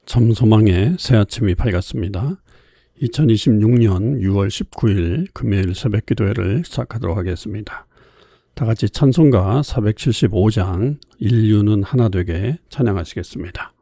참 소망의 새 아침이 밝았습니다. 2026년 6월 19일 금요일 새벽 기도회를 시작하도록 하겠습니다. 다 같이 찬송가 475장 인류는 하나 되게 찬양하시겠습니다.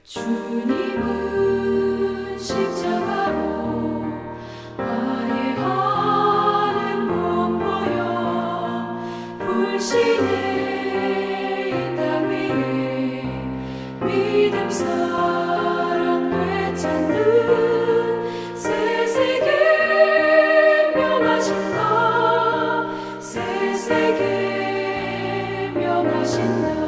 주님은 십자가로 화해하는 몸 보여 불신의 이 땅 위에 믿음 사랑 되찾는 새 세계 명하신다. 새 세계 명하신다.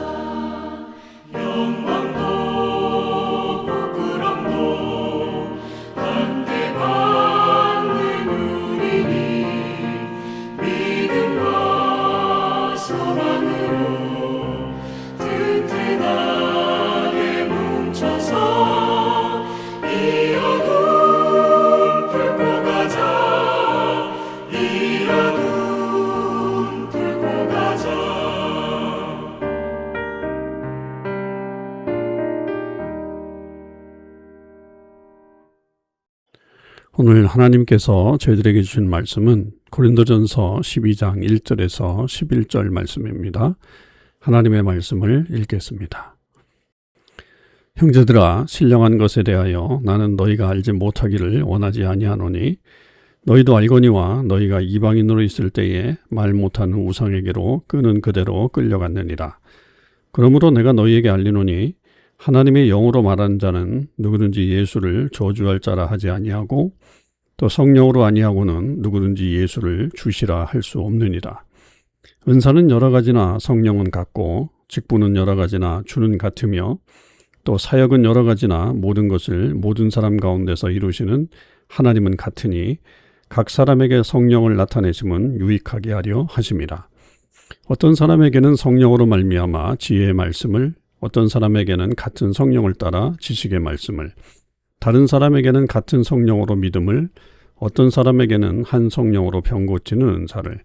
오늘 하나님께서 저희들에게 주신 말씀은 고린도전서 12장 1절에서 11절 말씀입니다. 하나님의 말씀을 읽겠습니다. 형제들아, 신령한 것에 대하여 나는 너희가 알지 못하기를 원하지 아니하노니 너희도 알거니와 너희가 이방인으로 있을 때에 말 못하는 우상에게로 끄는 그대로 끌려갔느니라. 그러므로 내가 너희에게 알리노니 하나님의 영으로 말하는 자는 누구든지 예수를 저주할 자라 하지 아니하고 또 성령으로 아니하고는 누구든지 예수를 주시라 할 수 없느니라. 은사는 여러 가지나 성령은 같고 직분은 여러 가지나 주는 같으며 또 사역은 여러 가지나 모든 것을 모든 사람 가운데서 이루시는 하나님은 같으니 각 사람에게 성령을 나타내심은 유익하게 하려 하심이라. 어떤 사람에게는 성령으로 말미암아 지혜의 말씀을, 어떤 사람에게는 같은 성령을 따라 지식의 말씀을, 다른 사람에게는 같은 성령으로 믿음을, 어떤 사람에게는 한 성령으로 병 고치는 은사를,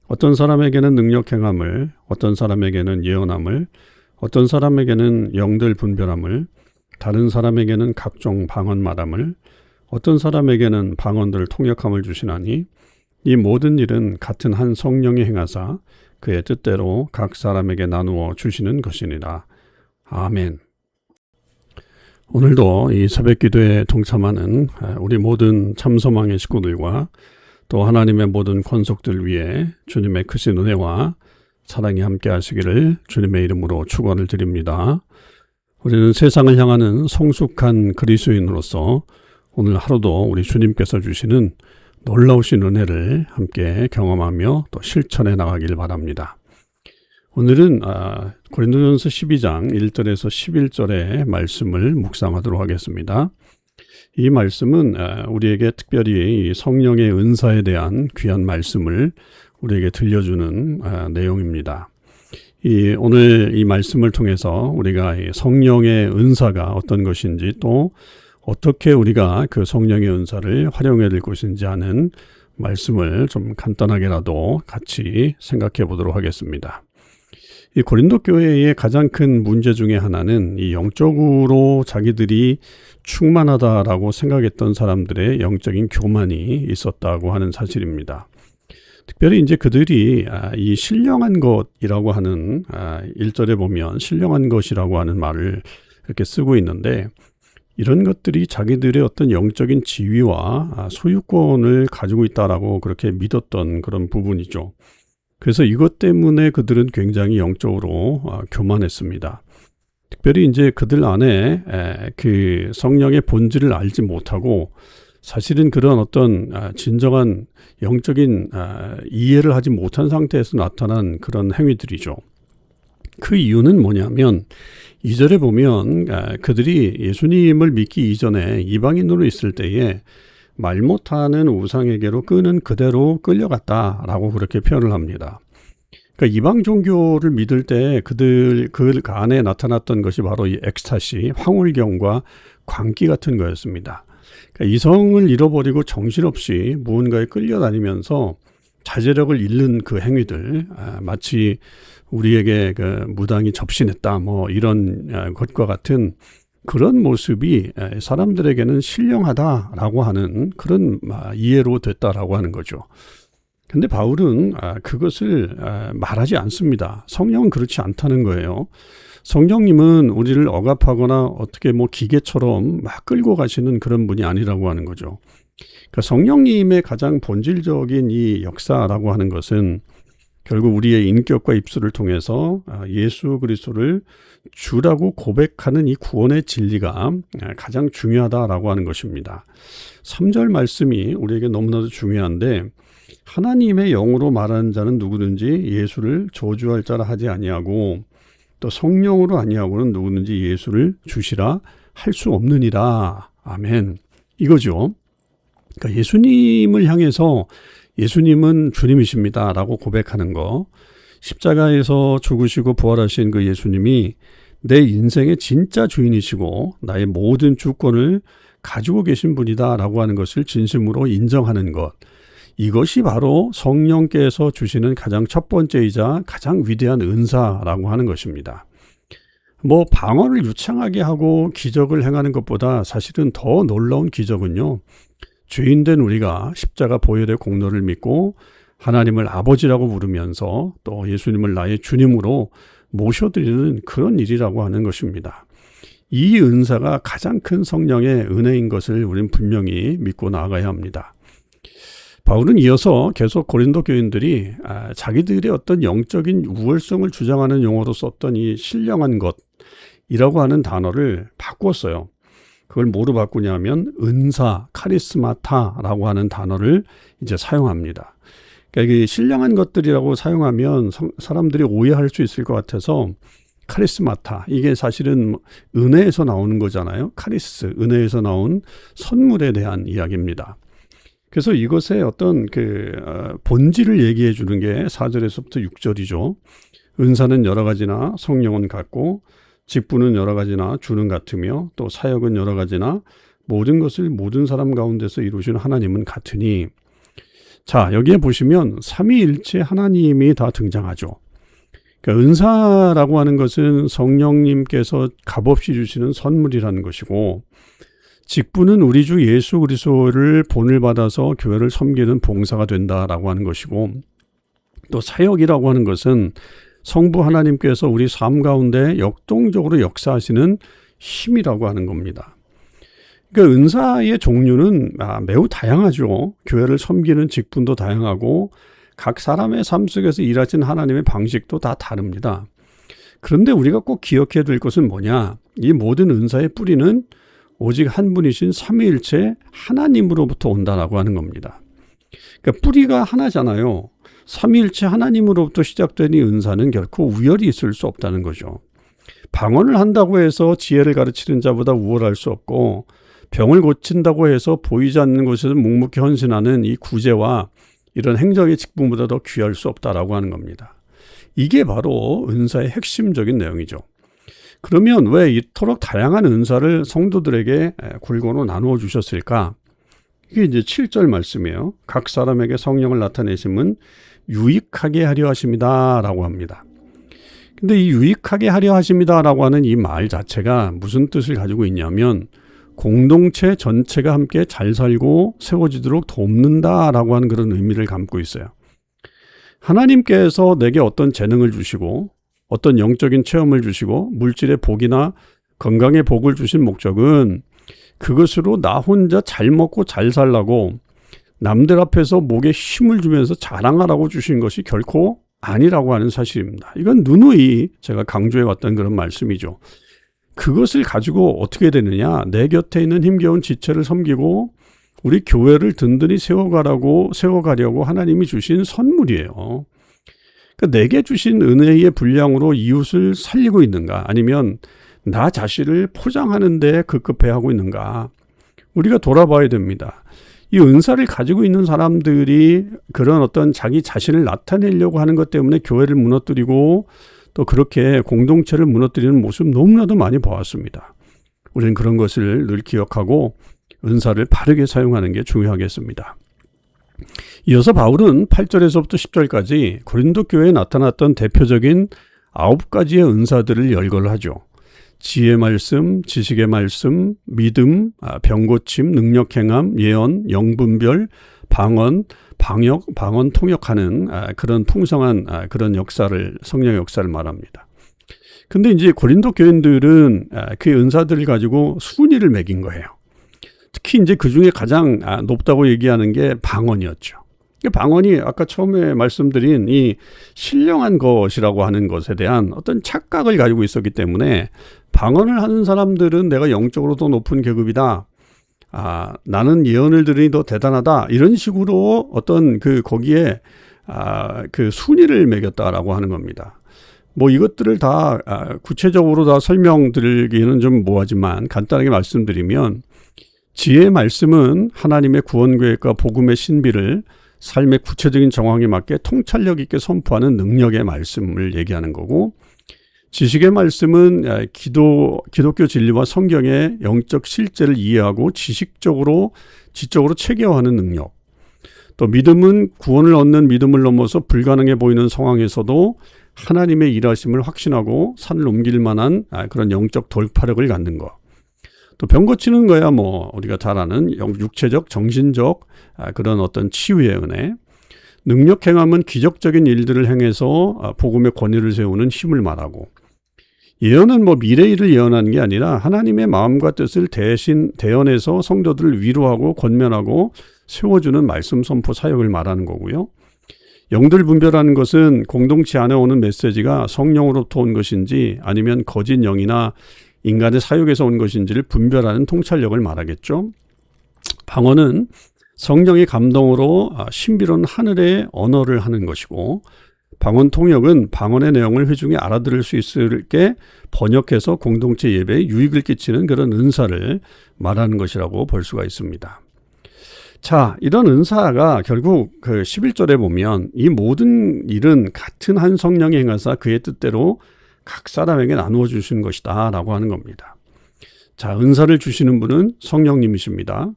어떤 사람에게는 능력 행함을, 어떤 사람에게는 예언함을, 어떤 사람에게는 영들 분별함을, 다른 사람에게는 각종 방언 말함을, 어떤 사람에게는 방언들 통역함을 주시나니 이 모든 일은 같은 한 성령이 행하사 그의 뜻대로 각 사람에게 나누어 주시는 것이니라. 아멘. 오늘도 이 새벽 기도에 동참하는 우리 모든 참소망의 식구들과 또 하나님의 모든 권속들 위해 주님의 크신 은혜와 사랑이 함께 하시기를 주님의 이름으로 축원을 드립니다. 우리는 세상을 향하는 성숙한 그리스도인으로서 오늘 하루도 우리 주님께서 주시는 놀라우신 은혜를 함께 경험하며 또 실천해 나가길 바랍니다. 오늘은 고린도전서 12장 1절에서 11절의 말씀을 묵상하도록 하겠습니다. 이 말씀은 우리에게 특별히 성령의 은사에 대한 귀한 말씀을 우리에게 들려주는 내용입니다. 오늘 이 말씀을 통해서 우리가 이 성령의 은사가 어떤 것인지 또 어떻게 우리가 그 성령의 은사를 활용해야 될 것인지 하는 말씀을 좀 간단하게라도 같이 생각해 보도록 하겠습니다. 이 고린도 교회의 가장 큰 문제 중에 하나는 이 영적으로 자기들이 충만하다라고 생각했던 사람들의 영적인 교만이 있었다고 하는 사실입니다. 특별히 이제 그들이 이 신령한 것이라고 하는 1절에 보면 신령한 것이라고 하는 말을 이렇게 쓰고 있는데 이런 것들이 자기들의 어떤 영적인 지위와 소유권을 가지고 있다라고 그렇게 믿었던 그런 부분이죠. 그래서 이것 때문에 그들은 굉장히 영적으로 교만했습니다. 특별히 이제 그들 안에 그 성령의 본질을 알지 못하고 사실은 그런 어떤 진정한 영적인 이해를 하지 못한 상태에서 나타난 그런 행위들이죠. 그 이유는 뭐냐면 2절에 보면 그들이 예수님을 믿기 이전에 이방인으로 있을 때에 말 못하는 우상에게로 끄는 그대로 끌려갔다라고 그렇게 표현을 합니다. 그러니까 이방 종교를 믿을 때 그 안에 나타났던 것이 바로 이 엑스타시, 황홀경과 광기 같은 거였습니다. 그러니까 이성을 잃어버리고 정신없이 무언가에 끌려다니면서 자제력을 잃는 그 행위들, 마치 우리에게 그 무당이 접신했다 뭐 이런 것과 같은 그런 모습이 사람들에게는 신령하다라고 하는 그런 이해로 됐다라고 하는 거죠. 근데 바울은 그것을 말하지 않습니다. 성령은 그렇지 않다는 거예요. 성령님은 우리를 억압하거나 어떻게 뭐 기계처럼 막 끌고 가시는 그런 분이 아니라고 하는 거죠. 그러니까 성령님의 가장 본질적인 이 역사라고 하는 것은 결국 우리의 인격과 입술을 통해서 예수 그리스도를 주라고 고백하는 이 구원의 진리가 가장 중요하다라고 하는 것입니다. 3절 말씀이 우리에게 너무나도 중요한데 하나님의 영으로 말하는 자는 누구든지 예수를 저주할 자라 하지 아니하고 또 성령으로 아니하고는 누구든지 예수를 주시라 할 수 없느니라. 아멘. 이거죠. 그러니까 예수님을 향해서 예수님은 주님이십니다 라고 고백하는 거, 십자가에서 죽으시고 부활하신 그 예수님이 내 인생의 진짜 주인이시고 나의 모든 주권을 가지고 계신 분이다 라고 하는 것을 진심으로 인정하는 것, 이것이 바로 성령께서 주시는 가장 첫 번째이자 가장 위대한 은사라고 하는 것입니다. 뭐 방언을 유창하게 하고 기적을 행하는 것보다 사실은 더 놀라운 기적은요, 죄인된 우리가 십자가 보혈의 공로를 믿고 하나님을 아버지라고 부르면서 또 예수님을 나의 주님으로 모셔드리는 그런 일이라고 하는 것입니다. 이 은사가 가장 큰 성령의 은혜인 것을 우리는 분명히 믿고 나아가야 합니다. 바울은 이어서 계속 고린도 교인들이 자기들의 어떤 영적인 우월성을 주장하는 용어로 썼던 이 신령한 것이라고 하는 단어를 바꿨어요. 그걸 뭐로 바꾸냐면 은사, 카리스마타라고 하는 단어를 이제 사용합니다. 그러니까 이게 신령한 것들이라고 사용하면 사람들이 오해할 수 있을 것 같아서 카리스마타, 이게 사실은 은혜에서 나오는 거잖아요. 카리스, 은혜에서 나온 선물에 대한 이야기입니다. 그래서 이것의 어떤 본질을 얘기해 주는 게 4절에서부터 6절이죠. 은사는 여러 가지나 성령은 같고 직분은 여러 가지나 주는 같으며 또 사역은 여러 가지나 모든 것을 모든 사람 가운데서 이루신 하나님은 같으니. 자, 여기에 보시면 삼위일체 하나님이 다 등장하죠. 그러니까 은사라고 하는 것은 성령님께서 값없이 주시는 선물이라는 것이고, 직분은 우리 주 예수 그리스도를 본을 받아서 교회를 섬기는 봉사가 된다라고 하는 것이고, 또 사역이라고 하는 것은 성부 하나님께서 우리 삶 가운데 역동적으로 역사하시는 힘이라고 하는 겁니다. 그러니까 은사의 종류는 매우 다양하죠. 교회를 섬기는 직분도 다양하고 각 사람의 삶 속에서 일하신 하나님의 방식도 다 다릅니다. 그런데 우리가 꼭 기억해야 될 것은 뭐냐? 이 모든 은사의 뿌리는 오직 한 분이신 삼위일체 하나님으로부터 온다라고 하는 겁니다. 그러니까 뿌리가 하나잖아요. 삼위일체 하나님으로부터 시작된 이 은사는 결코 우열이 있을 수 없다는 거죠. 방언을 한다고 해서 지혜를 가르치는 자보다 우월할 수 없고, 병을 고친다고 해서 보이지 않는 곳에서 묵묵히 헌신하는 이 구제와 이런 행정의 직분보다 더 귀할 수 없다라고 하는 겁니다. 이게 바로 은사의 핵심적인 내용이죠. 그러면 왜 이토록 다양한 은사를 성도들에게 골고루 나누어 주셨을까? 이게 이제 7절 말씀이에요. 각 사람에게 성령을 나타내심은 유익하게 하려 하십니다 라고 합니다. 근데 이 유익하게 하려 하십니다 라고 하는 이 말 자체가 무슨 뜻을 가지고 있냐면 공동체 전체가 함께 잘 살고 세워지도록 돕는다 라고 하는 그런 의미를 담고 있어요. 하나님께서 내게 어떤 재능을 주시고 어떤 영적인 체험을 주시고 물질의 복이나 건강의 복을 주신 목적은 그것으로 나 혼자 잘 먹고 잘 살라고 남들 앞에서 목에 힘을 주면서 자랑하라고 주신 것이 결코 아니라고 하는 사실입니다. 이건 누누이 제가 강조해 왔던 그런 말씀이죠. 그것을 가지고 어떻게 되느냐? 내 곁에 있는 힘겨운 지체를 섬기고 우리 교회를 든든히 세워가려고 하나님이 주신 선물이에요. 그러니까 내게 주신 은혜의 분량으로 이웃을 살리고 있는가? 아니면 나 자신을 포장하는 데 급급해하고 있는가? 우리가 돌아봐야 됩니다. 이 은사를 가지고 있는 사람들이 그런 어떤 자기 자신을 나타내려고 하는 것 때문에 교회를 무너뜨리고 또 그렇게 공동체를 무너뜨리는 모습 너무나도 많이 보았습니다. 우리는 그런 것을 늘 기억하고 은사를 바르게 사용하는 게 중요하겠습니다. 이어서 바울은 8절에서부터 10절까지 고린도 교회에 나타났던 대표적인 9가지의 은사들을 열거하죠. 지혜 말씀, 지식의 말씀, 믿음, 병고침, 능력 행함, 예언, 영분별, 방언, 방언 통역하는 그런 풍성한 그런 역사를, 성령 역사를 말합니다. 근데 이제 고린도 교인들은 그 은사들을 가지고 순위를 매긴 거예요. 특히 이제 그 중에 가장 높다고 얘기하는 게 방언이었죠. 방언이 아까 처음에 말씀드린 이 신령한 것이라고 하는 것에 대한 어떤 착각을 가지고 있었기 때문에 방언을 하는 사람들은 내가 영적으로 더 높은 계급이다. 나는 예언을 들으니 더 대단하다. 이런 식으로 어떤 거기에 그 순위를 매겼다라고 하는 겁니다. 뭐 이것들을 다 구체적으로 다 설명드리기는 좀 뭐하지만 간단하게 말씀드리면 지혜의 말씀은 하나님의 구원 계획과 복음의 신비를 삶의 구체적인 정황에 맞게 통찰력 있게 선포하는 능력의 말씀을 얘기하는 거고, 지식의 말씀은 기독교 진리와 성경의 영적 실제를 이해하고 지적으로 체계화하는 능력, 또 믿음은 구원을 얻는 믿음을 넘어서 불가능해 보이는 상황에서도 하나님의 일하심을 확신하고 산을 옮길 만한 그런 영적 돌파력을 갖는 것. 또 병 고치는 거야 뭐 우리가 잘 아는 육체적, 정신적 그런 어떤 치유의 은혜. 능력 행함은 기적적인 일들을 행해서 복음의 권위를 세우는 힘을 말하고, 예언은 뭐 미래 일을 예언하는 게 아니라 하나님의 마음과 뜻을 대신 대언해서 성도들을 위로하고 권면하고 세워주는 말씀 선포 사역을 말하는 거고요. 영들 분별하는 것은 공동체 안에 오는 메시지가 성령으로부터 온 것인지 아니면 거짓 영이나 인간의 사욕에서 온 것인지를 분별하는 통찰력을 말하겠죠. 방언은 성령의 감동으로 신비로운 하늘의 언어를 하는 것이고, 방언 통역은 방언의 내용을 회중이 알아들을 수 있게 번역해서 공동체 예배에 유익을 끼치는 그런 은사를 말하는 것이라고 볼 수가 있습니다. 자, 이런 은사가 결국 그 11절에 보면 이 모든 일은 같은 한 성령이 행하사 그의 뜻대로 각 사람에게 나누어 주신 것이다 라고 하는 겁니다. 자, 은사를 주시는 분은 성령님이십니다.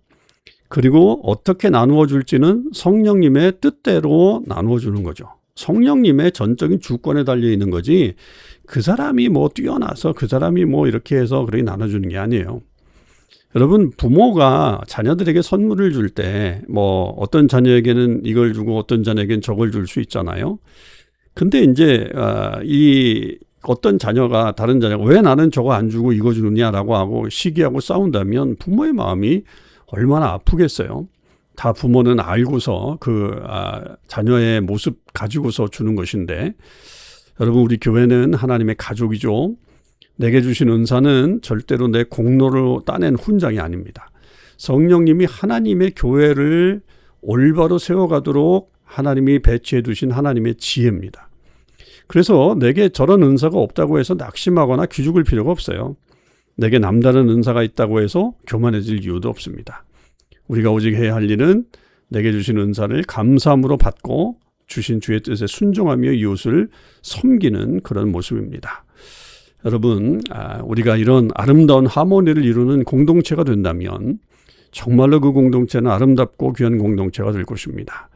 그리고 어떻게 나누어 줄지는 성령님의 뜻대로 나누어 주는 거죠. 성령님의 전적인 주권에 달려 있는 거지 그 사람이 뭐 뛰어나서 그 사람이 뭐 이렇게 해서 그렇게 나눠주는 게 아니에요. 여러분, 부모가 자녀들에게 선물을 줄 때 뭐 어떤 자녀에게는 이걸 주고 어떤 자녀에게는 저걸 줄 수 있잖아요. 근데 이제 이 어떤 자녀가 다른 자녀가 왜 나는 저거 안 주고 이거 주느냐라고 하고 시기하고 싸운다면 부모의 마음이 얼마나 아프겠어요. 다 부모는 알고서 자녀의 모습 가지고서 주는 것인데, 여러분, 우리 교회는 하나님의 가족이죠. 내게 주신 은사는 절대로 내 공로로 따낸 훈장이 아닙니다. 성령님이 하나님의 교회를 올바로 세워가도록 하나님이 배치해 두신 하나님의 지혜입니다. 그래서 내게 저런 은사가 없다고 해서 낙심하거나 기죽을 필요가 없어요. 내게 남다른 은사가 있다고 해서 교만해질 이유도 없습니다. 우리가 오직 해야 할 일은 내게 주신 은사를 감사함으로 받고 주신 주의 뜻에 순종하며 이웃을 섬기는 그런 모습입니다. 여러분, 우리가 이런 아름다운 하모니를 이루는 공동체가 된다면 정말로 그 공동체는 아름답고 귀한 공동체가 될 것입니다.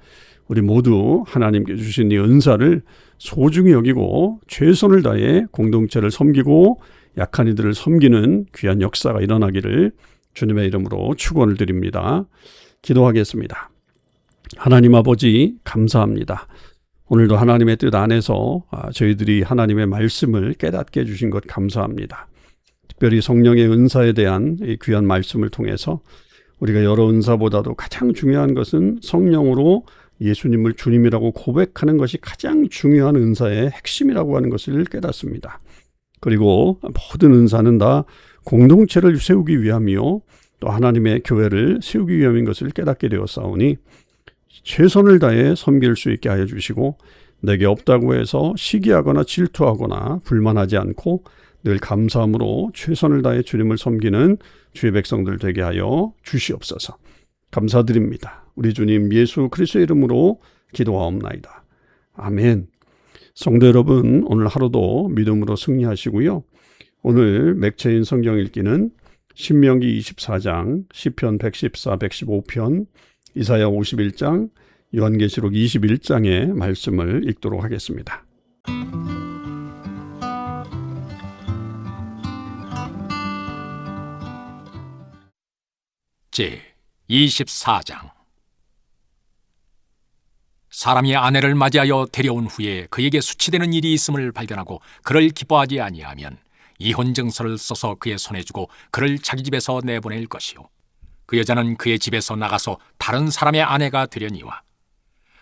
우리 모두 하나님께 주신 이 은사를 소중히 여기고 최선을 다해 공동체를 섬기고 약한 이들을 섬기는 귀한 역사가 일어나기를 주님의 이름으로 축원을 드립니다. 기도하겠습니다. 하나님 아버지 감사합니다. 오늘도 하나님의 뜻 안에서 저희들이 하나님의 말씀을 깨닫게 해주신 것 감사합니다. 특별히 성령의 은사에 대한 이 귀한 말씀을 통해서 우리가 여러 은사보다도 가장 중요한 것은 성령으로 예수님을 주님이라고 고백하는 것이 가장 중요한 은사의 핵심이라고 하는 것을 깨닫습니다. 그리고 모든 은사는 다 공동체를 세우기 위함이요 또 하나님의 교회를 세우기 위함인 것을 깨닫게 되었사오니 최선을 다해 섬길 수 있게 하여 주시고 내게 없다고 해서 시기하거나 질투하거나 불만하지 않고 늘 감사함으로 최선을 다해 주님을 섬기는 주의 백성들 되게 하여 주시옵소서. 감사드립니다. 우리 주님 예수 그리스도의 이름으로 기도하옵나이다. 아멘. 성도 여러분, 오늘 하루도 믿음으로 승리하시고요. 오늘 맥체인 성경 읽기는 신명기 24장, 시편 114, 115편, 이사야 51장, 요한계시록 21장의 말씀을 읽도록 하겠습니다. 제 24장. 사람이 아내를 맞이하여 데려온 후에 그에게 수치되는 일이 있음을 발견하고 그를 기뻐하지 아니하면 이혼증서를 써서 그의 손에 주고 그를 자기 집에서 내보낼 것이요 그 여자는 그의 집에서 나가서 다른 사람의 아내가 되려니와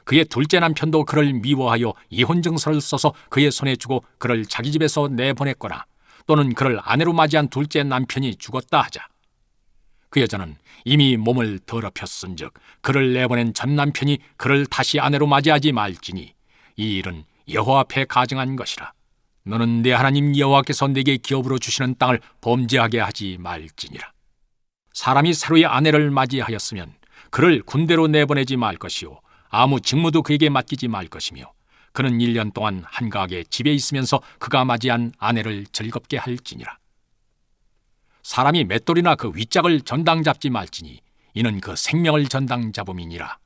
그의 둘째 남편도 그를 미워하여 이혼증서를 써서 그의 손에 주고 그를 자기 집에서 내보냈거나 또는 그를 아내로 맞이한 둘째 남편이 죽었다 하자 그 여자는 이미 몸을 더럽혔은즉 그를 내보낸 전 남편이 그를 다시 아내로 맞이하지 말지니 이 일은 여호와 앞에 가증한 것이라. 너는 내 하나님 여호와께서 내게 기업으로 주시는 땅을 범죄하게 하지 말지니라. 사람이 새로이 아내를 맞이하였으면 그를 군대로 내보내지 말 것이요 아무 직무도 그에게 맡기지 말 것이며 그는 1년 동안 한가하게 집에 있으면서 그가 맞이한 아내를 즐겁게 할지니라. 사람이 맷돌이나 그 윗짝을 전당 잡지 말지니 이는 그 생명을 전당 잡음이니라.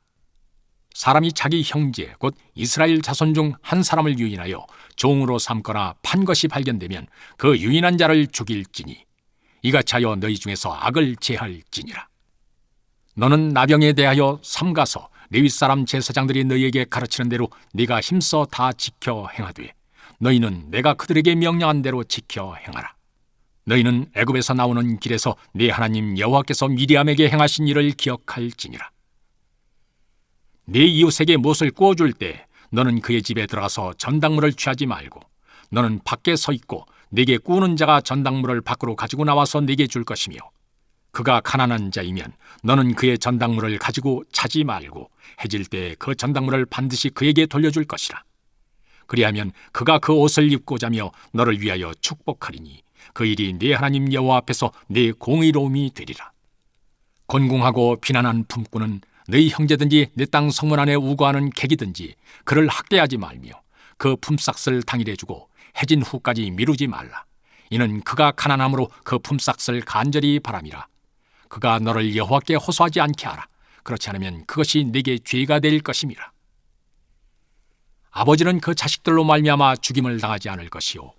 사람이 자기 형제 곧 이스라엘 자손 중 한 사람을 유인하여 종으로 삼거나 판 것이 발견되면 그 유인한 자를 죽일지니 이같이 하여 너희 중에서 악을 제할지니라. 너는 나병에 대하여 삼가서 레위 사람 제사장들이 너희에게 가르치는 대로 네가 힘써 다 지켜 행하되 너희는 내가 그들에게 명령한 대로 지켜 행하라. 너희는 애굽에서 나오는 길에서 네 하나님 여호와께서 미리암에게 행하신 일을 기억할지니라. 네 이웃에게 못을 구워줄 때 너는 그의 집에 들어가서 전당물을 취하지 말고 너는 밖에 서 있고 네게 구우는 자가 전당물을 밖으로 가지고 나와서 네게 줄 것이며 그가 가난한 자이면 너는 그의 전당물을 가지고 차지 말고 해질 때 그 전당물을 반드시 그에게 돌려줄 것이라. 그리하면 그가 그 옷을 입고 자며 너를 위하여 축복하리니 그 일이 네 하나님 여호와 앞에서 네 공의로움이 되리라. 곤궁하고 비난한 품꾼은 너희 형제든지 내 땅 성문 안에 우거하는 객이든지 그를 학대하지 말며 그 품삯을 당일에 주고 해진 후까지 미루지 말라. 이는 그가 가난함으로 그 품삯을 간절히 바람이라. 그가 너를 여호와께 호소하지 않게 하라. 그렇지 않으면 그것이 네게 죄가 될 것임이라. 아버지는 그 자식들로 말미암아 죽임을 당하지 않을 것이요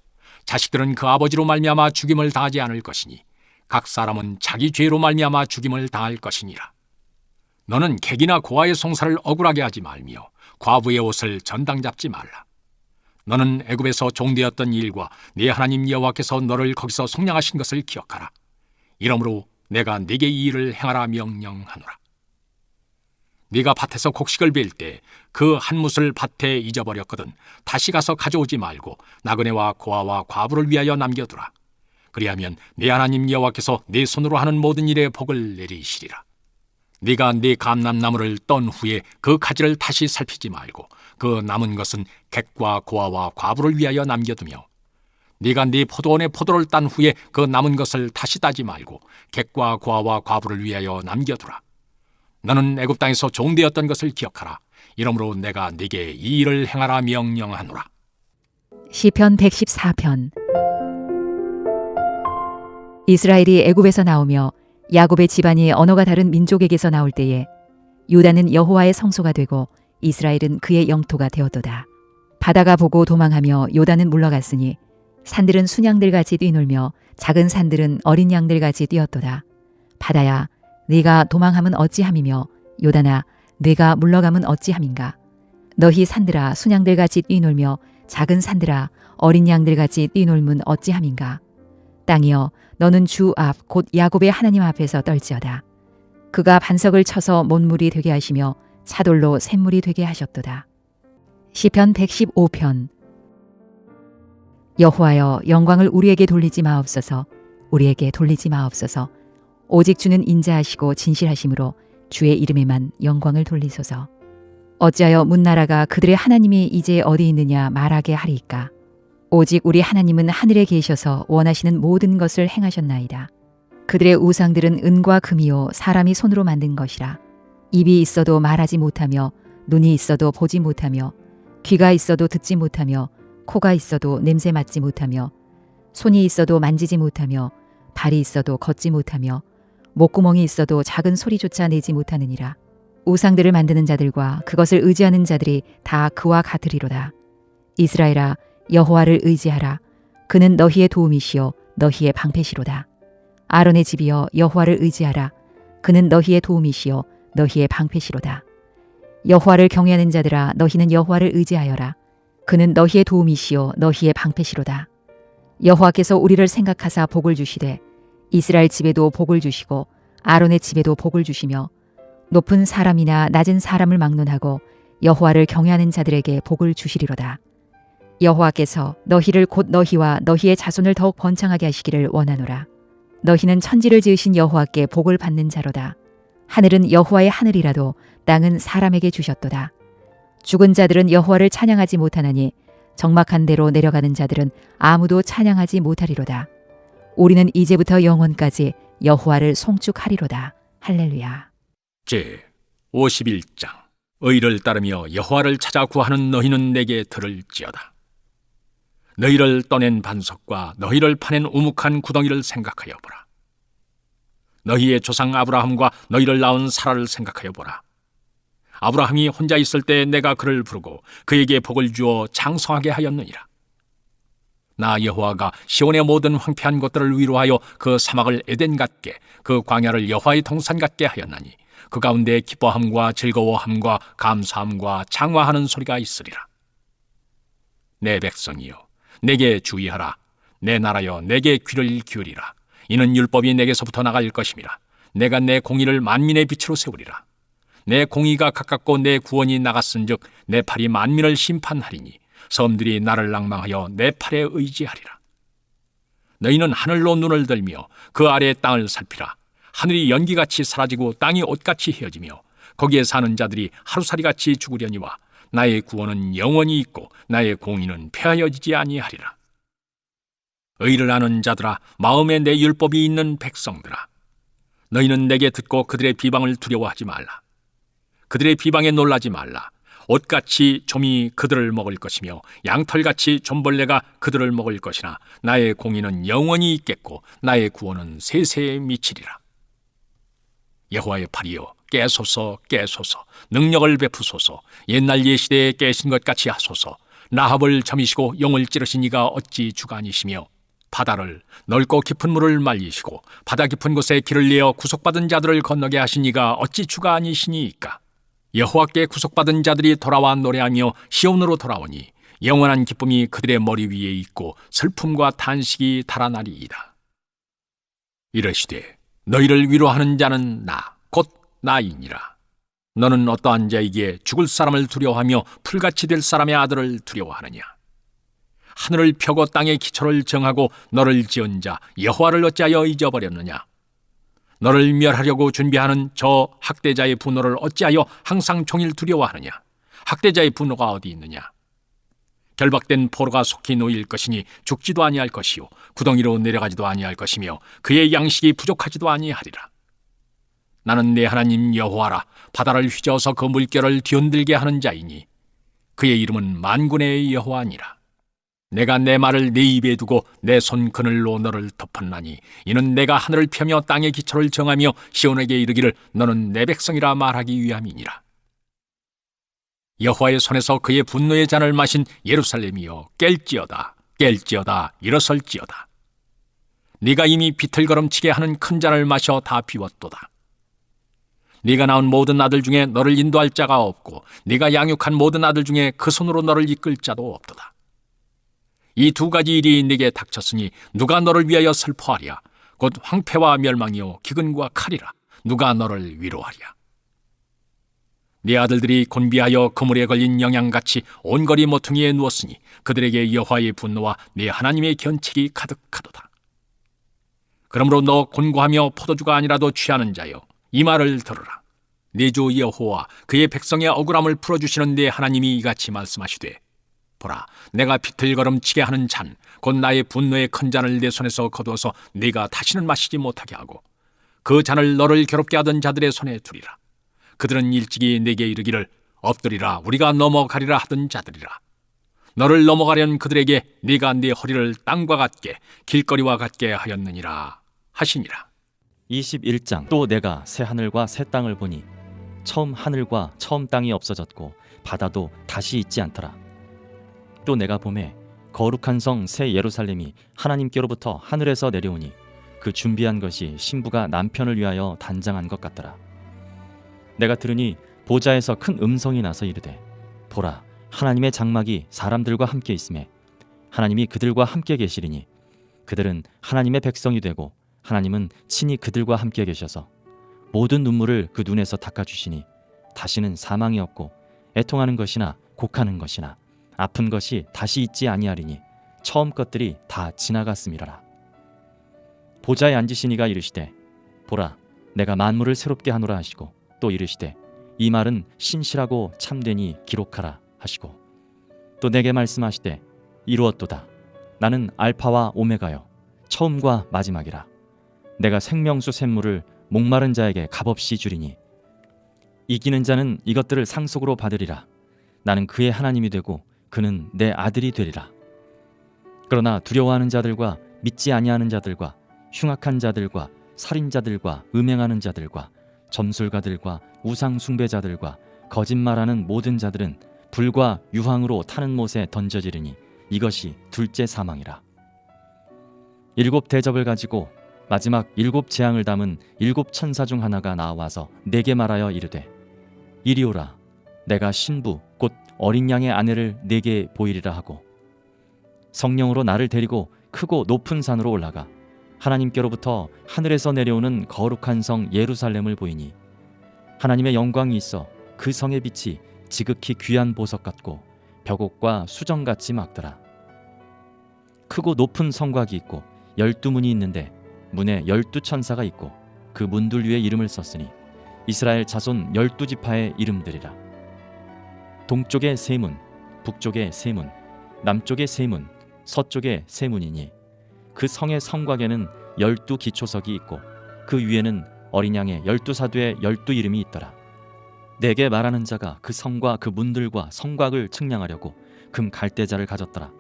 자식들은 그 아버지로 말미암아 죽임을 당하지 않을 것이니 각 사람은 자기 죄로 말미암아 죽임을 당할 것이니라. 너는 객이나 고아의 송사를 억울하게 하지 말며 과부의 옷을 전당 잡지 말라. 너는 애굽에서 종되었던 일과 네 하나님 여호와께서 너를 거기서 속량하신 것을 기억하라. 이러므로 내가 네게 이 일을 행하라 명령하노라. 네가 밭에서 곡식을 베일 때 그 한 뭇을 밭에 잊어버렸거든 다시 가서 가져오지 말고 나그네와 고아와 과부를 위하여 남겨두라. 그리하면 네 하나님 여호와께서 네 손으로 하는 모든 일에 복을 내리시리라. 네가 네 감람나무를 떤 후에 그 가지를 다시 살피지 말고 그 남은 것은 객과 고아와 과부를 위하여 남겨두며 네가 네 포도원의 포도를 딴 후에 그 남은 것을 다시 따지 말고 객과 고아와 과부를 위하여 남겨두라. 너는 애굽 땅에서 종되었던 것을 기억하라. 이러므로 내가 네게 이 일을 행하라 명령하노라. 시편 114편. 이스라엘이 애굽에서 나오며 야곱의 집안이 언어가 다른 민족에게서 나올 때에 유다는 여호와의 성소가 되고 이스라엘은 그의 영토가 되었도다. 바다가 보고 도망하며 요단은 물러갔으니 산들은 순양들같이 뛰놀며 작은 산들은 어린 양들같이 뛰었도다. 바다야, 네가 도망함은 어찌함이며 요단아, 네가 물러감은 어찌함인가. 너희 산들아 순양들같이 뛰놀며 작은 산들아 어린 양들같이 뛰놀면 어찌함인가. 땅이여, 너는 주 앞 곧 야곱의 하나님 앞에서 떨지어다. 그가 반석을 쳐서 못물이 되게 하시며 차돌로 샘물이 되게 하셨도다. 시편 115편. 여호와여, 영광을 우리에게 돌리지 마옵소서. 우리에게 돌리지 마옵소서. 오직 주는 인자하시고 진실하심으로 주의 이름에만 영광을 돌리소서. 어찌하여 문나라가 그들의 하나님이 이제 어디 있느냐 말하게 하리이까. 오직 우리 하나님은 하늘에 계셔서 원하시는 모든 것을 행하셨나이다. 그들의 우상들은 은과 금이요 사람이 손으로 만든 것이라. 입이 있어도 말하지 못하며 눈이 있어도 보지 못하며 귀가 있어도 듣지 못하며 코가 있어도 냄새 맡지 못하며 손이 있어도 만지지 못하며 발이 있어도 걷지 못하며 목구멍이 있어도 작은 소리조차 내지 못하느니라. 우상들을 만드는 자들과 그것을 의지하는 자들이 다 그와 같으리로다. 이스라엘아, 여호와를 의지하라. 그는 너희의 도움이시요 너희의 방패시로다. 아론의 집이여, 여호와를 의지하라. 그는 너희의 도움이시요 너희의 방패시로다. 여호와를 경외하는 자들아, 너희는 여호와를 의지하여라. 그는 너희의 도움이시요 너희의 방패시로다. 여호와께서 우리를 생각하사 복을 주시되 이스라엘 집에도 복을 주시고 아론의 집에도 복을 주시며 높은 사람이나 낮은 사람을 막론하고 여호와를 경외하는 자들에게 복을 주시리로다. 여호와께서 너희를 곧 너희와 너희의 자손을 더욱 번창하게 하시기를 원하노라. 너희는 천지를 지으신 여호와께 복을 받는 자로다. 하늘은 여호와의 하늘이라도 땅은 사람에게 주셨도다. 죽은 자들은 여호와를 찬양하지 못하나니 적막한 데로 내려가는 자들은 아무도 찬양하지 못하리로다. 우리는 이제부터 영원까지 여호와를 송축하리로다. 할렐루야. 제 51장. 의를 따르며 여호와를 찾아 구하는 너희는 내게 들을지어다. 너희를 떠낸 반석과 너희를 파낸 우묵한 구덩이를 생각하여 보라. 너희의 조상 아브라함과 너희를 낳은 사라를 생각하여 보라. 아브라함이 혼자 있을 때 내가 그를 부르고 그에게 복을 주어 장성하게 하였느니라. 나 여호와가 시온의 모든 황폐한 곳들을 위로하여 그 사막을 에덴 같게 그 광야를 여호와의 동산 같게 하였나니 그 가운데 기뻐함과 즐거워함과 감사함과 장화하는 소리가 있으리라. 내 백성이여, 내게 주의하라. 내 나라여, 내게 귀를 기울이라. 이는 율법이 내게서부터 나갈 것임이라. 내가 내 공의를 만민의 빛으로 세우리라. 내 공의가 가깝고 내 구원이 나갔은즉 내 팔이 만민을 심판하리니 섬들이 나를 낭망하여 내 팔에 의지하리라. 너희는 하늘로 눈을 들며 그 아래의 땅을 살피라. 하늘이 연기같이 사라지고 땅이 옷같이 헤어지며 거기에 사는 자들이 하루살이같이 죽으려니와 나의 구원은 영원히 있고 나의 공의는 폐하여지지 아니하리라. 의를 아는 자들아, 마음에 내 율법이 있는 백성들아, 너희는 내게 듣고 그들의 비방을 두려워하지 말라. 그들의 비방에 놀라지 말라. 옷같이 좀이 그들을 먹을 것이며 양털같이 좀벌레가 그들을 먹을 것이나 나의 공의는 영원히 있겠고 나의 구원은 세세에 미치리라. 여호와의 팔이여, 깨소서 깨소서. 능력을 베푸소서. 옛날 예시대에 깨신 것 같이 하소서. 라합을 점이시고 용을 찌르신 이가 어찌 주가 아니시며 바다를 넓고 깊은 물을 말리시고 바다 깊은 곳에 길을 내어 구속받은 자들을 건너게 하신 이가 어찌 주가 아니시니이까. 여호와께 구속받은 자들이 돌아와 노래하며 시온으로 돌아오니 영원한 기쁨이 그들의 머리 위에 있고 슬픔과 탄식이 달아나리이다. 이르시되 너희를 위로하는 자는 나 곧 나이니라. 너는 어떠한 자에게 죽을 사람을 두려워하며 풀같이 될 사람의 아들을 두려워하느냐. 하늘을 펴고 땅의 기초를 정하고 너를 지은 자 여호와를 어찌하여 잊어버렸느냐. 너를 멸하려고 준비하는 저 학대자의 분노를 어찌하여 항상 종일 두려워하느냐. 학대자의 분노가 어디 있느냐. 결박된 포로가 속히 놓일 것이니 죽지도 아니할 것이요 구덩이로 내려가지도 아니할 것이며 그의 양식이 부족하지도 아니하리라. 나는 내 하나님 여호와라. 바다를 휘저어서 그 물결을 뒤흔들게 하는 자이니 그의 이름은 만군의 여호와니라. 내가 내 말을 네 입에 두고 내 손 그늘로 너를 덮었나니 이는 내가 하늘을 펴며 땅의 기초를 정하며 시온에게 이르기를 너는 내 백성이라 말하기 위함이니라. 여호와의 손에서 그의 분노의 잔을 마신 예루살렘이여 깰지어다 깰지어다 일어설지어다. 네가 이미 비틀거름치게 하는 큰 잔을 마셔 다 비웠도다. 네가 낳은 모든 아들 중에 너를 인도할 자가 없고 네가 양육한 모든 아들 중에 그 손으로 너를 이끌 자도 없도다. 이 두 가지 일이 네게 닥쳤으니 누가 너를 위하여 슬퍼하랴. 곧 황폐와 멸망이요 기근과 칼이라. 누가 너를 위로하랴. 네 아들들이 곤비하여 그물에 걸린 영양같이 온 거리 모퉁이에 누웠으니 그들에게 여호와의 분노와 네 하나님의 견책이 가득하도다. 그러므로 너 곤고하며 포도주가 아니라도 취하는 자여 이 말을 들으라. 네 주 여호와 그의 백성의 억울함을 풀어주시는 네 하나님이 이같이 말씀하시되 보라 내가 비틀거름치게 하는 잔 곧 나의 분노의 큰 잔을 내 손에서 거두어서 네가 다시는 마시지 못하게 하고 그 잔을 너를 괴롭게 하던 자들의 손에 두리라. 그들은 일찍이 내게 이르기를 엎드리라 우리가 넘어가리라 하던 자들이라. 너를 넘어가려는 그들에게 네가 네 허리를 땅과 같게 길거리와 같게 하였느니라 하시니라. 21장. 또 내가 새 하늘과 새 땅을 보니 처음 하늘과 처음 땅이 없어졌고 바다도 다시 있지 않더라. 또 내가 보매 거룩한 성 새 예루살렘이 하나님께로부터 하늘에서 내려오니 그 준비한 것이 신부가 남편을 위하여 단장한 것 같더라. 내가 들으니 보좌에서 큰 음성이 나서 이르되 보라 하나님의 장막이 사람들과 함께 있으매 하나님이 그들과 함께 계시리니 그들은 하나님의 백성이 되고 하나님은 친히 그들과 함께 계셔서 모든 눈물을 그 눈에서 닦아주시니 다시는 사망이 없고 애통하는 것이나 곡하는 것이나 아픈 것이 다시 있지 아니하리니 처음 것들이 다 지나갔음이라라. 보좌에 앉으신 이가 이르시되 보라 내가 만물을 새롭게 하노라 하시고 또 이르시되 이 말은 신실하고 참되니 기록하라 하시고 또 내게 말씀하시되 이루었도다. 나는 알파와 오메가요 처음과 마지막이라. 내가 생명수 샘물을 목마른 자에게 값없이 주리니 이기는 자는 이것들을 상속으로 받으리라. 나는 그의 하나님이 되고 그는 내 아들이 되리라. 그러나 두려워하는 자들과 믿지 아니하는 자들과 흉악한 자들과 살인자들과 음행하는 자들과 점술가들과 우상 숭배자들과 거짓말하는 모든 자들은 불과 유황으로 타는 못에 던져지리니 이것이 둘째 사망이라. 7 대접을 가지고 마지막 7 재앙을 담은 7 천사 중 하나가 나와서 내게 말하여 이르되 이리 오라. 내가 신부 곧 어린 양의 아내를 내게 보이리라 하고 성령으로 나를 데리고 크고 높은 산으로 올라가 하나님께로부터 하늘에서 내려오는 거룩한 성 예루살렘을 보이니 하나님의 영광이 있어 그 성의 빛이 지극히 귀한 보석 같고 벽옥과 수정같이 막더라. 크고 높은 성곽이 있고 12문이 있는데 문에 12 천사가 있고 그 문들 위에 이름을 썼으니 이스라엘 자손 12지파의 이름들이라. 동쪽에 세 문, 북쪽에 세 문, 남쪽에 세 문, 서쪽에 세 문이니 그 성의 성곽에는 12 기초석이 있고 그 위에는 어린 양의 12사도의 12 이름이 있더라. 내게 말하는 자가 그 성과 그 문들과 성곽을 측량하려고 금 갈대자를 가졌더라.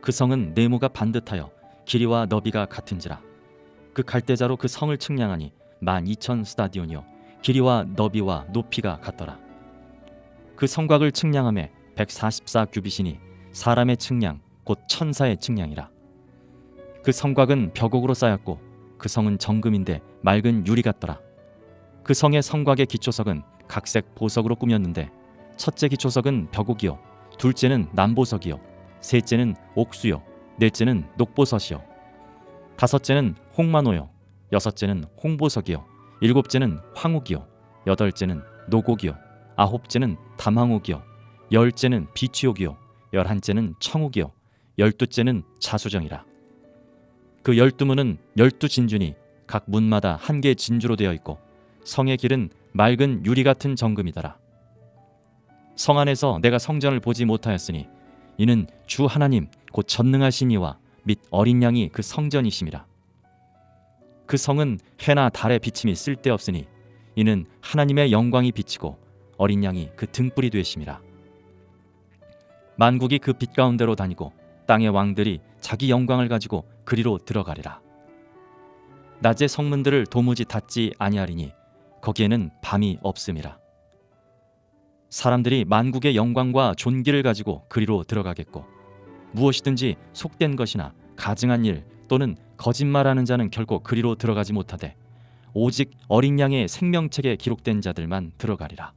그 성은 네모가 반듯하여 길이와 너비가 같은지라. 그 갈대자로 그 성을 측량하니 12,000 스타디온이요 길이와 너비와 높이가 같더라. 그 성곽을 측량함에 144 규빗이니 사람의 측량 곧 천사의 측량이라. 그 성곽은 벽옥으로 쌓였고 그 성은 정금인데 맑은 유리 같더라. 그 성의 성곽의 기초석은 각색 보석으로 꾸몄는데 첫째 기초석은 벽옥이요 둘째는 남보석이요 셋째는 옥수요 넷째는 녹보석이요 다섯째는 홍마노요 여섯째는 홍보석이요 일곱째는 황옥이요 여덟째는 노곡이요 아홉째는 담황옥이요 열째는 비취옥이요 열한째는 청옥이요 열두째는 자수정이라. 그 12문은 12진주니 각 문마다 한 개 진주로 되어 있고 성의 길은 맑은 유리 같은 정금이더라. 성 안에서 내가 성전을 보지 못하였으니 이는 주 하나님 곧 전능하신 이와 및 어린 양이 그 성전이심이라. 그 성은 해나 달의 비침이 쓸데없으니 이는 하나님의 영광이 비치고 어린 양이 그 등불이 되심이라. 만국이 그 빛 가운데로 다니고 땅의 왕들이 자기 영광을 가지고 그리로 들어가리라. 낮에 성문들을 도무지 닫지 아니하리니 거기에는 밤이 없음이라. 사람들이 만국의 영광과 존귀를 가지고 그리로 들어가겠고 무엇이든지 속된 것이나 가증한 일 또는 거짓말하는 자는 결코 그리로 들어가지 못하되 오직 어린 양의 생명책에 기록된 자들만 들어가리라.